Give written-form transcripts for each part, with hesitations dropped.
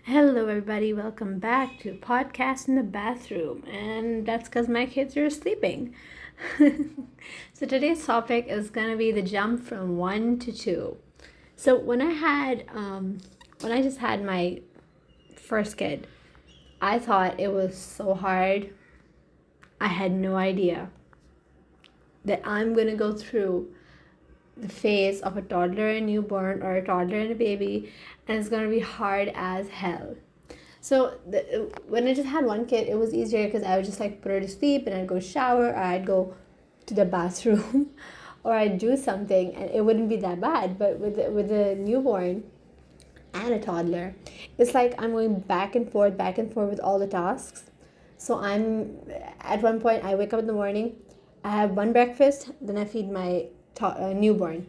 Hello, everybody. Welcome back to Podcast in the Bathroom. And that's because my kids are sleeping. So, today's topic is going to be the jump from one to two. So, when I just had my first kid, I thought it was so hard. I had no idea that I'm going to go through the phase of a toddler and newborn or a toddler and a baby, and it's going to be hard as hell. So when I just had one kid, it was easier because I would just like put her to sleep and I'd go shower or I'd go to the bathroom or I'd do something and it wouldn't be that bad. But with a newborn and a toddler, it's like I'm going back and forth with all the tasks. So I'm at one point I wake up in the morning, I have one breakfast, then I feed my newborn,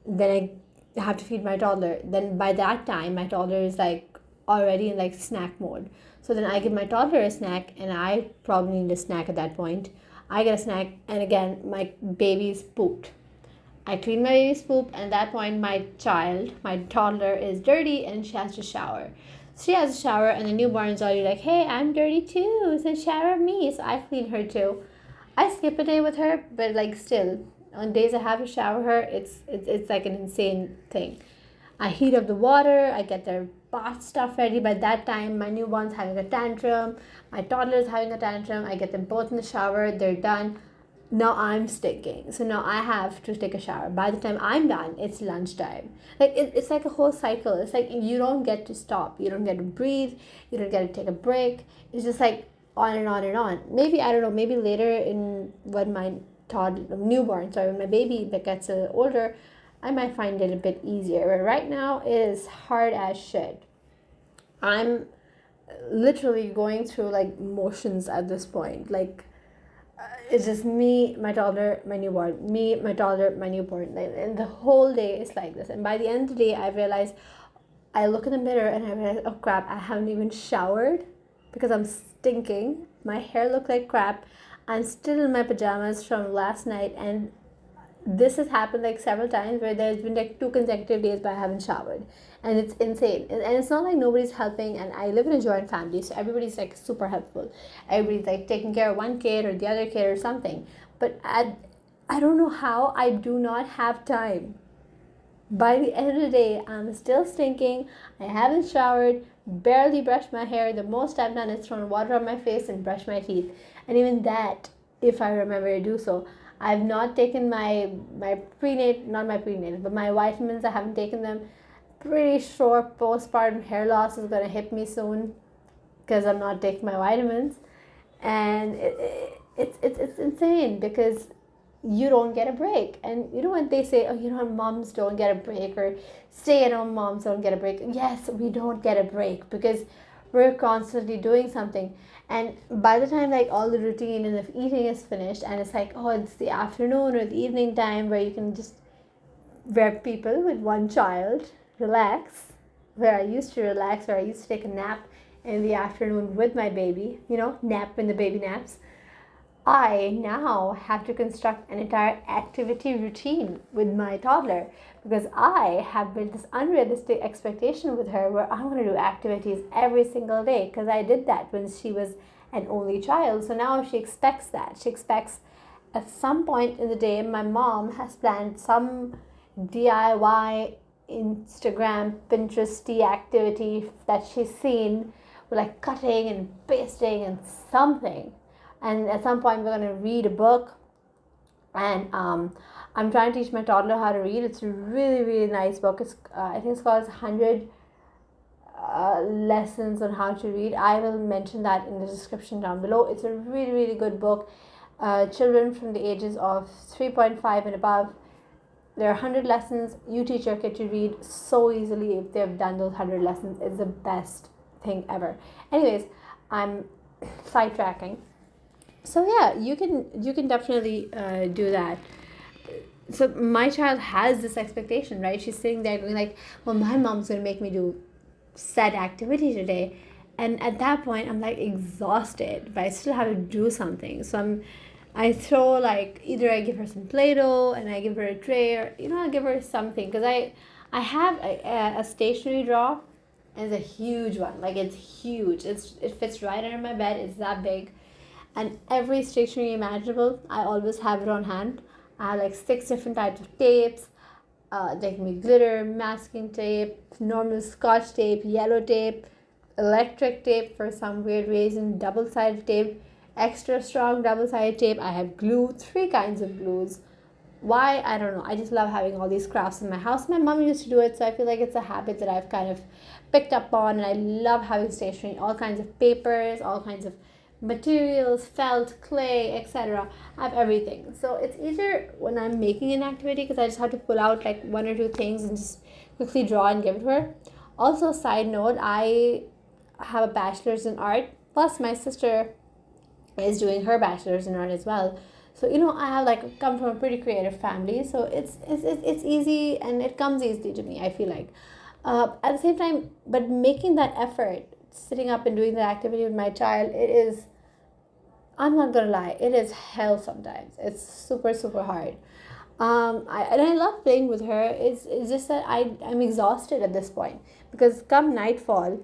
then I have to feed my toddler. Then by that time, my toddler is like already in like snack mode. So then I give my toddler a snack, and I probably need a snack at that point. I get a snack, and again, my baby's pooped. I clean my baby's poop, and at that point, my toddler, is dirty and she has to shower. She has a shower, and the newborn is already like, hey, I'm dirty too, so shower me. So I clean her too. I skip a day with her, but like still, on days I have to shower her, it's like an insane thing. I heat up the water, I get their bath stuff ready. By that time, my newborn's having a tantrum, my toddler's having a tantrum. I get them both in the shower, they're done. Now I'm stinking. So now I have to take a shower. By the time I'm done, it's lunchtime. Like it's like a whole cycle. It's like you don't get to stop. You don't get to breathe. You don't get to take a break. It's just like on and on and on. Maybe, I don't know, maybe later in when my when my baby that gets older, I might find it a bit easier. But right now, it is hard as shit. I'm literally going through like motions at this point. Like it's just me, my toddler, my newborn, me, my toddler, my newborn. Like, and the whole day is like this. And by the end of the day, I realize I look in the mirror and I realize, oh crap, I haven't even showered because I'm stinking. My hair looks like crap. I'm still in my pajamas from last night, and this has happened like several times where there's been like 2 consecutive days where I haven't showered, and it's insane. And it's not like nobody's helping, and I live in a joint family, so everybody's like super helpful. Everybody's like taking care of one kid or the other kid or something. But I don't know how I do not have time. By the end of the day, I'm still stinking. I haven't showered, barely brushed my hair. The most I've done is thrown water on my face and brush my teeth. And even that, if I remember to do so. I've not taken my prenatal, but my vitamins. I haven't taken them. Pretty sure postpartum hair loss is gonna hit me soon because I'm not taking my vitamins, and it's insane because you don't get a break. And you know what they say, oh, moms don't get a break, or stay-at-home moms don't get a break. Yes, we don't get a break because we're constantly doing something. And by the time like all the routine and the eating is finished, and it's like, oh, it's the afternoon or the evening time where you can just, where people with one child relax, where I used to relax, where I used to take a nap in the afternoon with my baby, nap when the baby naps. I now have to construct an entire activity routine with my toddler because I have built this unrealistic expectation with her where I want to do activities every single day because I did that when she was an only child. So now she expects that. She expects at some point in the day, my mom has planned some DIY Instagram, Pinteresty activity that she's seen with like cutting and pasting and something. And at some point, we're going to read a book. And I'm trying to teach my toddler how to read. It's a really, really nice book. I think it's called 100 Lessons on How to Read. I will mention that in the description down below. It's a really, really good book. Children from the ages of 3.5 and above. There are 100 lessons. You teach your kid to read so easily if they've done those 100 lessons. It's the best thing ever. Anyways, I'm sidetracking. So yeah, you can definitely do that. So my child has this expectation, right? She's sitting there going like, well, my mom's gonna make me do said activity today, and at that point I'm like exhausted, but I still have to do something. So I throw like, either I give her some Play-Doh and I give her a tray, or I give her something because I have a stationery drawer And it's a huge one. Like, it's huge. It fits right under my bed. It's that big. And every stationery imaginable, I always have it on hand. I have like 6 different types of tapes. There can be glitter, masking tape, normal scotch tape, yellow tape, electric tape for some weird reason, double-sided tape, extra strong double-sided tape. I have glue, 3 kinds of glues. Why? I don't know. I just love having all these crafts in my house. My mom used to do it, so I feel like it's a habit that I've kind of picked up on, and I love having stationery, all kinds of papers, all kinds of materials, felt, clay, etc. I have everything. So it's easier when I'm making an activity because I just have to pull out like 1 or 2 things and just quickly draw and give it to her. Also, side note, I have a bachelor's in art, plus my sister is doing her bachelor's in art as well. So I have like come from a pretty creative family, so it's easy and it comes easily to me, I feel like. At the same time, but making that effort, sitting up and doing that activity with my child, I'm not gonna lie, it is hell sometimes. It's super, super hard. I love playing with her. It's just that I'm exhausted at this point, because come nightfall,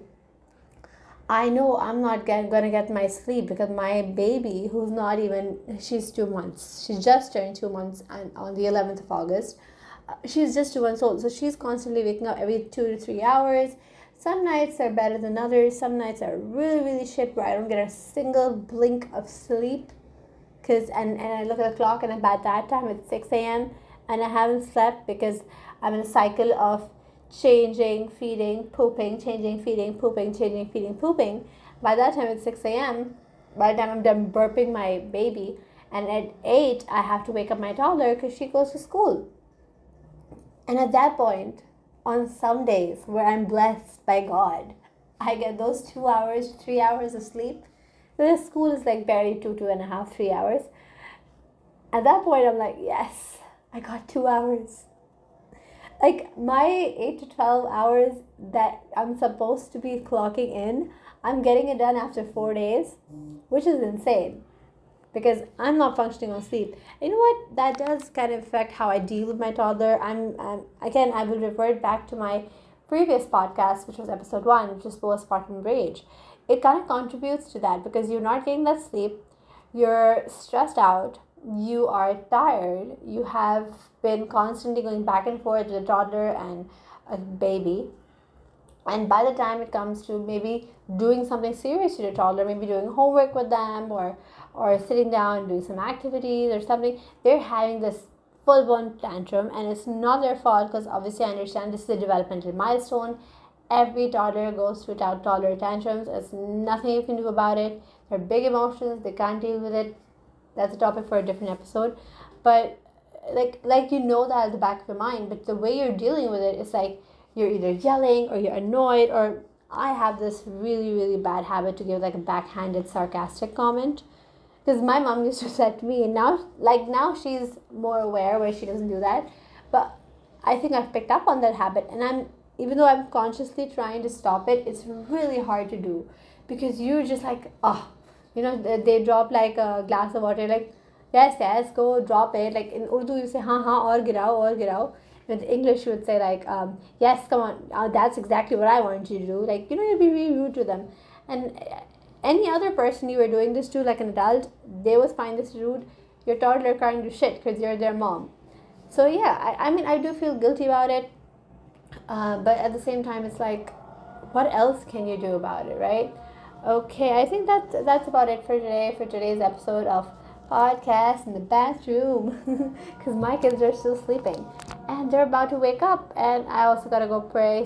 I know I'm not gonna get my sleep, because my baby, who's not even, she's 2 months. She just turned 2 months on the 11th of August. She's just 2 months old, so she's constantly waking up every 2 to 3 hours. Some nights are better than others. Some nights are really, really shit where I don't get a single blink of sleep. And I look at the clock, and by that time it's 6 a.m. and I haven't slept because I'm in a cycle of changing, feeding, pooping, changing, feeding, pooping, changing, feeding, pooping. By that time it's 6 a.m. By the time I'm done burping my baby, and at 8 I have to wake up my toddler because she goes to school. And at that point, on some days where I'm blessed by God, I get those 2 hours, 3 hours of sleep. The school is like barely 2.5, 3 hours. At that point, I'm like, yes, I got 2 hours. Like, my 8 to 12 hours that I'm supposed to be clocking in, I'm getting it done after 4 days, which is insane, because I'm not functioning on sleep. You know what? That does kind of affect how I deal with my toddler. Again, I will revert back to my previous podcast, which was episode 1, which is postpartum rage. It kind of contributes to that, because you're not getting that sleep, you're stressed out, you are tired, you have been constantly going back and forth with a toddler and a baby. And by the time it comes to maybe doing something serious to your toddler, maybe doing homework with them, or sitting down and doing some activities or something, they're having this full-blown tantrum, and it's not their fault, because obviously I understand this is a developmental milestone. Every toddler goes through toddler tantrums. There's nothing you can do about it. They're big emotions. They can't deal with it. That's a topic for a different episode. But like that at the back of your mind. But the way you're dealing with it is like you're either yelling or you're annoyed. Or I have this really, really bad habit to give like a backhanded sarcastic comment. Because my mom used to say to me, and now she's more aware where she doesn't do that. But I think I've picked up on that habit, and even though I'm consciously trying to stop it, it's really hard to do, because you're just like, they drop like a glass of water, like, yes, go drop it. Like in Urdu, you say, aur girao. In English, you would say like, yes, come on, that's exactly what I want you to do. Like, you'd be really rude to them. And any other person you were doing this to, like an adult, they would find this rude. Your toddler can't do shit because you're their mom. So yeah, I do feel guilty about it. But at the same time, it's like, what else can you do about it, right? Okay, I think that's about it for today's episode of Podcast in the Bathroom, because my kids are still sleeping and they're about to wake up, and I also gotta go pray.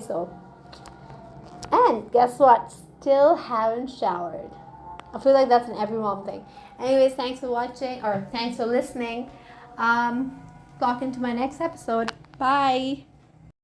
And guess what? Still haven't showered. I feel like that's an every mom thing. Anyways, thanks for watching, or thanks for listening. Clock into my next episode. Bye.